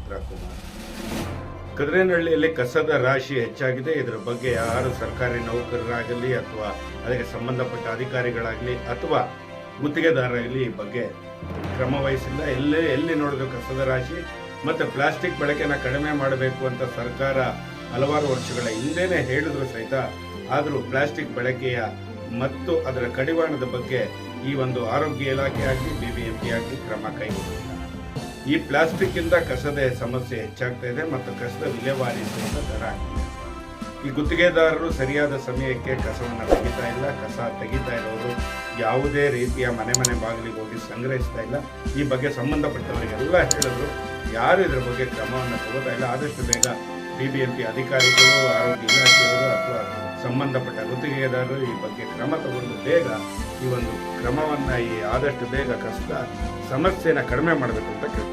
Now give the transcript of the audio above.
ರುದ್ರಕುಮಾರ್. ಕದ್ರೇನಹಳ್ಳಿಯಲ್ಲಿ ಕಸದ ರಾಶಿ ಹೆಚ್ಚಾಗಿದೆ. ಇದರ ಬಗ್ಗೆ ಯಾರು ಸರ್ಕಾರಿ ನೌಕರರಾಗಲಿ ಅಥವಾ ಅದಕ್ಕೆ ಸಂಬಂಧಪಟ್ಟ ಅಧಿಕಾರಿಗಳಾಗಲಿ ಅಥವಾ ಗುತ್ತಿಗೆದಾರರಾಗಲಿ ಈ ಬಗ್ಗೆ ಕ್ರಮ ವಹಿಸಿಲ್ಲ. ಎಲ್ಲಿ ನೋಡಿದ್ರು ಕಸದ ರಾಶಿ ಮತ್ತು ಪ್ಲಾಸ್ಟಿಕ್ ಬಳಕೆನ ಕಡಿಮೆ ಮಾಡಬೇಕು ಅಂತ ಸರ್ಕಾರ ಹಲವಾರು ವರ್ಷಗಳ ಹಿಂದೆನೇ ಹೇಳಿದ್ರು ಸಹಿತ ಆದರೂ ಪ್ಲಾಸ್ಟಿಕ್ ಬಳಕೆಯ ಮತ್ತು ಅದರ ಕಡಿವಾಣದ ಬಗ್ಗೆ ಈ ಒಂದು ಆರೋಗ್ಯ ಇಲಾಖೆ ಆಗಲಿ BBMP ಆಗಲಿ ಕ್ರಮ ಕೈಗೊಂಡಿಲ್ಲ. ಈ ಪ್ಲಾಸ್ಟಿಕ್ ಇಂದ ಕಸದ ಸಮಸ್ಯೆ ಹೆಚ್ಚಾಗ್ತಾ ಇದೆ ಮತ್ತು ಕಸದ ವಿಲೇವಾರಿ ದರ ಆಗಿದೆ. ಈ ಗುತ್ತಿಗೆದಾರರು ಸರಿಯಾದ ಸಮಯಕ್ಕೆ ಕಸವನ್ನು ತೆಗಿತಾ ಇಲ್ಲ. ಕಸ ತೆಗಿತಾ ಇರೋರು ಯಾವುದೇ ರೀತಿಯ ಮನೆ ಬಾಗಿಲಿಗೆ ಹೋಗಿ ಸಂಗ್ರಹಿಸ್ತಾ ಇಲ್ಲ. ಈ ಬಗ್ಗೆ ಸಂಬಂಧಪಟ್ಟವರಿಗೆಲ್ಲ ಹೇಳಿದ್ರು, ಯಾರು ಇದರ ಬಗ್ಗೆ ಕ್ರಮವನ್ನು ತಗೋತಾ ಇಲ್ಲ. ಆದಷ್ಟು ಬೇಗ BBMP ಅಧಿಕಾರಿಗಳು, ಆರೋಗ್ಯ ಇಲಾಖೆಯವರು ಅಥವಾ ಸಂಬಂಧಪಟ್ಟ ಗುತ್ತಿಗೆದಾರರು ಈ ಬಗ್ಗೆ ಕ್ರಮ ತಗೊಂಡು ಬೇಗ ಈ ಒಂದು ಕ್ರಮವನ್ನು ಆದಷ್ಟು ಬೇಗ ಕಸದ ಸಮಸ್ಯೆನ ಕಡಿಮೆ ಮಾಡಬೇಕು ಅಂತ ಕೇಳ್ತಾರೆ.